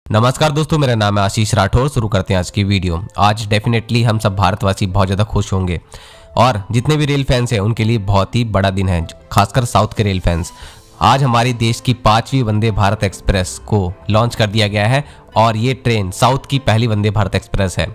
नमस्कार दोस्तों, मेरा नाम है आशीष राठौर। शुरू करते हैं आज की वीडियो। आज डेफिनेटली हम सब भारतवासी बहुत ज़्यादा खुश होंगे और जितने भी रेल फैंस हैं उनके लिए बहुत ही बड़ा दिन है, खासकर साउथ के रेल फैंस। आज हमारे देश की 5वीं वंदे भारत एक्सप्रेस को लॉन्च कर दिया गया है और ये ट्रेन साउथ की पहली वंदे भारत एक्सप्रेस है।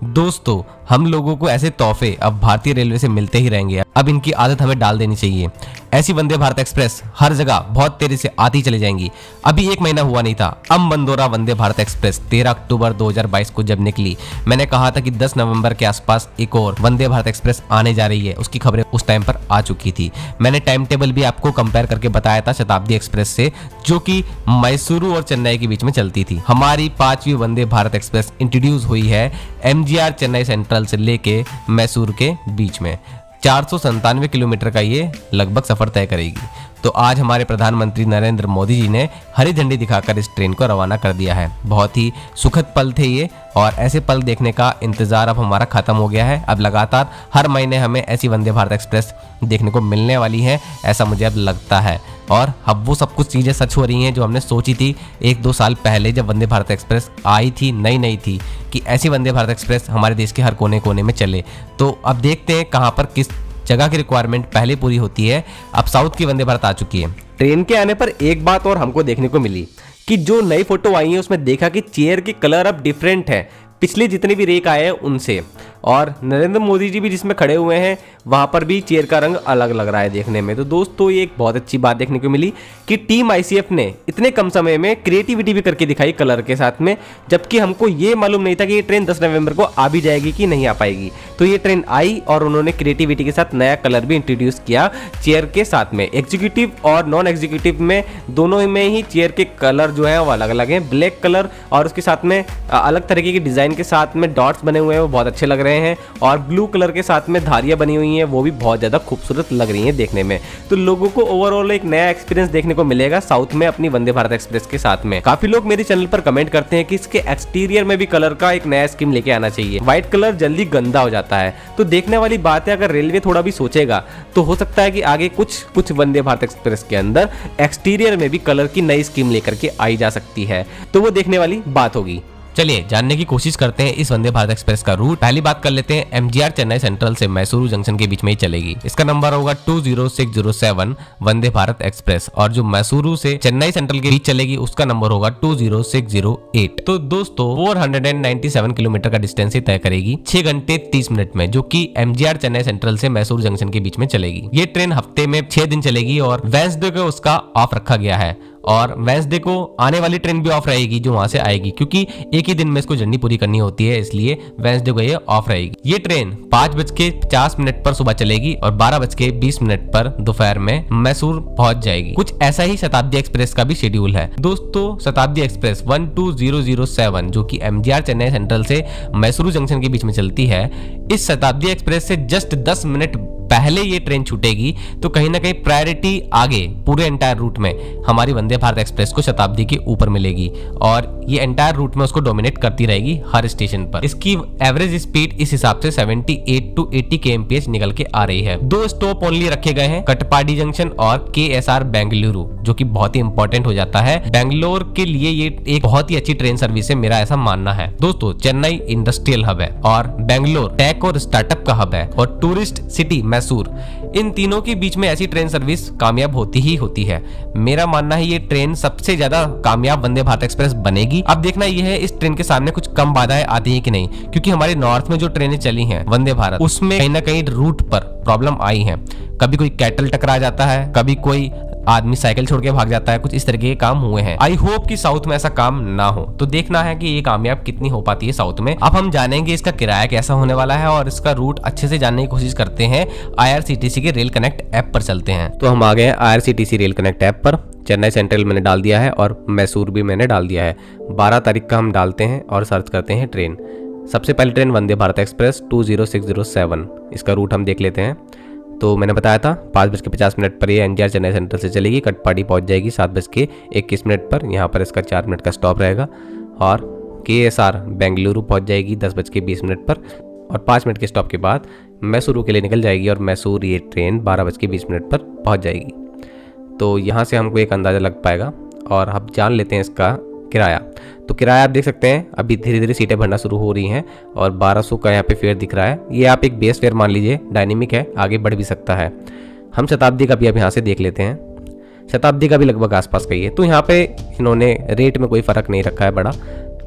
दोस्तों, हम लोगों को ऐसे तोहफे अब भारतीय रेलवे से मिलते ही रहेंगे। अब इनकी आदत हमें डाल देनी चाहिए। ऐसी वंदे भारत एक्सप्रेस हर जगह बहुत तेजी से आती चली जाएंगी। अभी 1 महीना हुआ नहीं था, अम्बंदोरा वंदे भारत एक्सप्रेस 13 अक्टूबर 2022 को जब निकली, मैंने कहा था कि 10 नवंबर के आसपास एक और वंदे भारत एक्सप्रेस आने जा रही है। उसकी खबरें उस टाइम पर आ चुकी थी। मैंने टाइम टेबल भी आपको कंपेयर करके बताया था शताब्दी एक्सप्रेस से, जो कि मैसूरू और चेन्नई के बीच में चलती थी। हमारी 5वीं वंदे भारत एक्सप्रेस इंट्रोड्यूस हुई है MGR चेन्नई सेंट्रल से लेके मैसूर के बीच में। 497 किलोमीटर का ये लगभग सफर तय करेगी। तो आज हमारे प्रधानमंत्री नरेंद्र मोदी जी ने हरी झंडी दिखाकर इस ट्रेन को रवाना कर दिया है। बहुत ही सुखद पल थे ये और ऐसे पल देखने का इंतजार अब हमारा खत्म हो गया है। अब लगातार हर महीने हमें ऐसी वंदे भारत एक्सप्रेस देखने को मिलने वाली है, ऐसा मुझे अब लगता है। और अब वो सब कुछ चीज़ें सच हो रही हैं जो हमने सोची थी 1-2 साल पहले, जब वंदे भारत एक्सप्रेस आई थी, नई थी, कि ऐसी वंदे भारत एक्सप्रेस हमारे देश के हर कोने कोने में चले। तो अब देखते हैं कहाँ पर किस जगह की रिक्वायरमेंट पहले पूरी होती है। अब साउथ की वंदे भारत आ चुकी है। ट्रेन के आने पर एक बात और हमको देखने को मिली कि जो नई फोटो आई है उसमें देखा कि चेयर के कलर अब डिफरेंट है पिछले जितने भी रेक आए हैं उनसे। और नरेंद्र मोदी जी भी जिसमें खड़े हुए हैं वहाँ पर भी चेयर का रंग अलग लग रहा है देखने में। तो दोस्तों, ये एक बहुत अच्छी बात देखने को मिली कि टीम ICF ने इतने कम समय में क्रिएटिविटी भी करके दिखाई कलर के साथ में, जबकि हमको ये मालूम नहीं था कि ये ट्रेन 10 नवंबर को आ भी जाएगी कि नहीं आ पाएगी। तो ये ट्रेन आई और उन्होंने क्रिएटिविटी के साथ नया कलर भी इंट्रोड्यूस किया चेयर के साथ में। एग्जीक्यूटिव और नॉन एग्जीक्यूटिव में दोनों में ही चेयर के कलर जो है वो अलग अलग हैं। ब्लैक कलर और उसके साथ में अलग तरीके की डिज़ाइन के साथ में डॉट्स बने हुए हैं, वो बहुत अच्छे लग रहे हैं। और ब्लू कलर के साथ में धारियां बनी हुई हैं, वो भी बहुत ज़्यादा खूबसूरत लग रही हैं देखने में। तो लोगों को ओवरऑल एक नया एक्सपीरियंस देखने को मिलेगा साउथ में अपनी वंदे भारत एक्सप्रेस के साथ में। काफी लोग मेरे चैनल पर कमेंट करते हैं कि इसके एक्सटीरियर में भी कलर का एक नया स्कीम लेके आना चाहिए। व्हाइट कलर जल्दी गंदा हो जाता है। तो देखने वाली बात है, अगर रेलवे थोड़ा भी सोचेगा तो हो सकता है कि आगे कुछ वंदे भारत एक्सप्रेस के अंदर एक्सटीरियर में भी कलर की नई स्कीम लेकर के आई जा सकती है। तो वो देखने वाली बात होगी। चलिए जानने की कोशिश करते हैं इस वंदे भारत एक्सप्रेस का रूट। पहली बात कर लेते हैं MGR चेन्नई सेंट्रल से मैसूरू जंक्शन के बीच में ही चलेगी। इसका नंबर होगा 20607 वंदे भारत एक्सप्रेस। और जो मैसूरू से चेन्नई सेंट्रल के बीच चलेगी उसका नंबर होगा 20608। तो दोस्तों 497 किलोमीटर का डिस्टेंस ही तय करेगी 6 घंटे 30 मिनट में, जो कि MGR चेन्नई सेंट्रल से मैसूरू जंक्शन के बीच में चलेगी। ये ट्रेन हफ्ते में 6 दिन चलेगी और वेडनेसडे को उसका ऑफ रखा गया है। और वेडनेसडे को आने वाली ट्रेन भी ऑफ रहेगी जो वहां से आएगी, क्योंकि एक ही दिन में इसको जर्नी पूरी करनी होती है, इसलिए वेडनेसडे को ये ऑफ रहेगी। ये ट्रेन 5:50 पर सुबह चलेगी और 12:20 पर दोपहर में मैसूर पहुंच जाएगी। कुछ ऐसा ही शताब्दी एक्सप्रेस का भी शेड्यूल है। दोस्तों, शताब्दी एक्सप्रेस 12007 जो कि MGR चेन्नई सेंट्रल से मैसूरू जंक्शन के बीच में चलती है, इस शताब्दी एक्सप्रेस से जस्ट 10 मिनट पहले ये ट्रेन छूटेगी। तो कहीं ना कहीं प्रायोरिटी आगे पूरे एंटायर रूट में हमारी वंदे भारत एक्सप्रेस को शताब्दी के ऊपर मिलेगी और ये एंटायर रूट में उसको डोमिनेट करती रहेगी हर स्टेशन पर। इसकी एवरेज स्पीड इस हिसाब से 78 to 80 kmph निकल के आ रही है। 2 स्टॉप ओनली रखे गए हैं, कटपाडी जंक्शन और KSR बेंगलुरु, जो कि बहुत ही इंपॉर्टेंट हो जाता है। बेंगलोर के लिए ये एक बहुत ही अच्छी ट्रेन सर्विस है, मेरा ऐसा मानना है। दोस्तों, चेन्नई इंडस्ट्रियल हब है और बेंगलोर टेक और स्टार्टअप का हब है और टूरिस्ट सिटी मैसूर, इन तीनों के बीच में ऐसी ट्रेन सर्विस कामयाब होती ही होती है। मेरा मानना है ये ट्रेन सबसे ज्यादा कामयाब वंदे भारत एक्सप्रेस बनेगी। अब देखना यह है इस ट्रेन के सामने कुछ कम बाधाएं आती है कि नहीं, क्योंकि हमारे नॉर्थ में जो ट्रेनें चली हैं वंदे भारत, उसमें कहीं ना कहीं रूट पर प्रॉब्लम आई है। कभी कोई कैटल टकरा जाता है, कभी कोई आदमी साइकिल छोड़ के भाग जाता है, कुछ इस तरह के काम हुए हैं। आई होप कि साउथ में ऐसा काम ना हो। तो देखना है कि ये कामयाब कितनी हो पाती है साउथ में। अब हम जानेंगे इसका किराया कैसा होने वाला है और इसका रूट अच्छे से जानने की कोशिश करते हैं। IRCTC के रेल कनेक्ट ऐप पर चलते हैं। तो हम आ गए हैं IRCTC रेल कनेक्ट ऐप पर। चेन्नई सेंट्रल मैंने डाल दिया है और मैसूर भी मैंने डाल दिया है। 12 तारीख का हम डालते हैं और सर्च करते हैं ट्रेन। सबसे पहली ट्रेन वंदे भारत एक्सप्रेस 20607, इसका रूट हम देख लेते हैं। तो मैंने बताया था 5:50 पर ये MGR चेन्नई सेंट्रल से चलेगी, कटपाडी पहुंच जाएगी 7:21 पर। यहाँ पर इसका 4 मिनट का स्टॉप रहेगा और KSR बेंगलुरु पहुंच जाएगी 10:20 पर और 5 मिनट के स्टॉप के बाद मैसूरू के लिए निकल जाएगी और मैसूर ये ट्रेन 12:20 पर पहुंच जाएगी। तो यहाँ से हमको एक अंदाज़ा लग पाएगा और अब जान लेते हैं इसका किराया। तो किराया आप देख सकते हैं अभी धीरे धीरे सीटें भरना शुरू हो रही हैं और 1200 का यहाँ पे फेयर दिख रहा है। ये आप एक बेस फेयर मान लीजिए, डायनेमिक है, आगे बढ़ भी सकता है। हम शताब्दी का भी अब यहाँ से देख लेते हैं। शताब्दी का भी लगभग आसपास का ही है। तो यहाँ पे इन्होंने रेट में कोई फ़र्क नहीं रखा है बड़ा,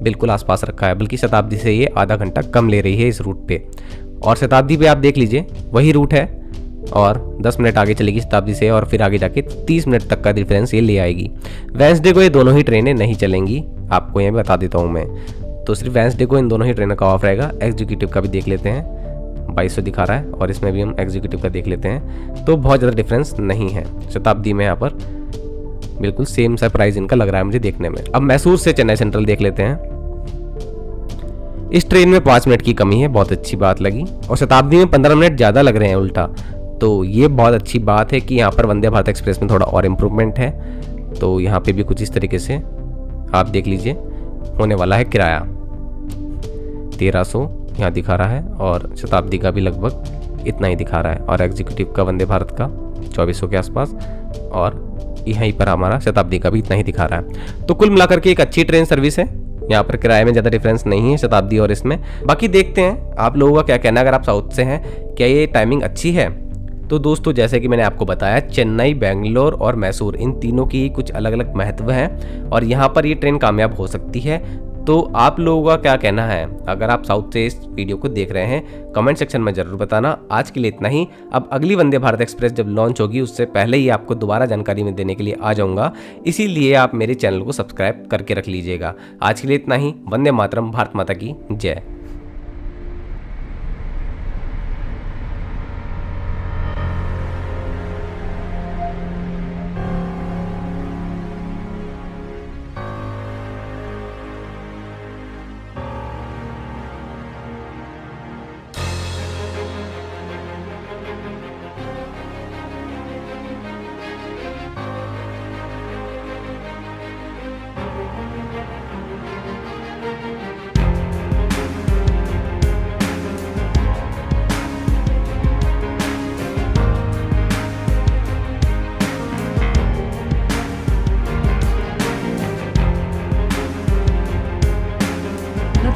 बिल्कुल आसपास रखा है, बल्कि शताब्दी से ये आधा घंटा कम ले रही है इस रूट पे। और शताब्दी पे आप देख लीजिए वही रूट है और 10 मिनट आगे चलेगी शताब्दी से और फिर आगे जाके 30 मिनट तक का डिफरेंस ये ले आएगी। वेंसडे को ये दोनों ही ट्रेनें नहीं चलेंगी, आपको ये बता देता हूँ मैं। तो सिर्फ वेंसडे को इन दोनों ही ट्रेनों का ऑफ रहेगा। एग्जीक्यूटिव का भी देख लेते हैं, 2200 दिखा रहा है और इसमें भी हम एग्जीक्यूटिव का देख लेते हैं। तो बहुत ज़्यादा डिफरेंस नहीं है शताब्दी में, यहाँ पर बिल्कुल सेम सा प्राइस इनका लग रहा है मुझे देखने में। अब मैसूर से चेन्नई सेंट्रल देख लेते हैं। इस ट्रेन में 5 मिनट की कमी है, बहुत अच्छी बात लगी। और शताब्दी में 15 मिनट ज़्यादा लग रहे हैं उल्टा, तो ये बहुत अच्छी बात है कि यहाँ पर वंदे भारत एक्सप्रेस में थोड़ा और इम्प्रूवमेंट है। तो यहाँ पे भी कुछ इस तरीके से आप देख लीजिए होने वाला है। किराया 1300 यहाँ दिखा रहा है और शताब्दी का भी लगभग इतना ही दिखा रहा है और एग्जीक्यूटिव का वंदे भारत का 2400 के आसपास और यहीं पर हमारा शताब्दी का भी इतना ही दिखा रहा है। तो कुल मिलाकर के एक अच्छी ट्रेन सर्विस है। यहाँ पर किराए में ज़्यादा डिफरेंस नहीं है शताब्दी और इसमें। बाकी देखते हैं आप लोगों का क्या कहना है। अगर आप साउथ से हैं, क्या ये टाइमिंग अच्छी है? तो दोस्तों जैसे कि मैंने आपको बताया, चेन्नई, बेंगलोर और मैसूर इन तीनों की कुछ अलग अलग महत्व हैं और यहाँ पर ये ट्रेन कामयाब हो सकती है। तो आप लोगों का क्या कहना है? अगर आप साउथ से इस वीडियो को देख रहे हैं, कमेंट सेक्शन में ज़रूर बताना। आज के लिए इतना ही। अब अगली वंदे भारत एक्सप्रेस जब लॉन्च होगी उससे पहले ही आपको दोबारा जानकारी में देने के लिए आ जाऊँगा, इसीलिए आप मेरे चैनल को सब्सक्राइब करके रख लीजिएगा। आज के लिए इतना ही। वंदे मातरम, भारत माता की जय।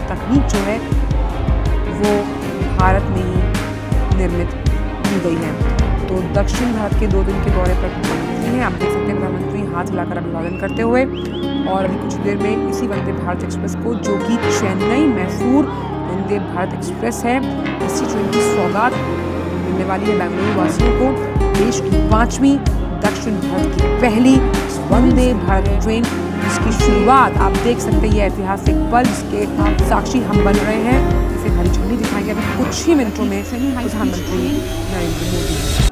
तकनीक जो है वो भारत में ही निर्मित की गई है। तो दक्षिण भारत के 2 दिन के दौरे पर प्रधानमंत्री हैं। आप देख सकते हैं प्रधानमंत्री हाथ हिलाकर अभिवादन करते हुए। और अभी कुछ देर में इसी वंदे भारत एक्सप्रेस को, जो कि चेन्नई मैसूर वंदे भारत एक्सप्रेस है, इसी ट्रेन की सौगात मिलने वाली है बेंगलुरु वासियों को। देश की 5वीं, दक्षिण भारत की पहली वंदे भारत ट्रेन, जिसकी शुरुआत आप देख सकते हैं। ये ऐतिहासिक पल जिसके साक्षी हम बन रहे हैं। इसे हरी झंडी दिखाएंगे अभी कुछ ही मिनटों में प्रधानमंत्री नरेंद्र मोदी।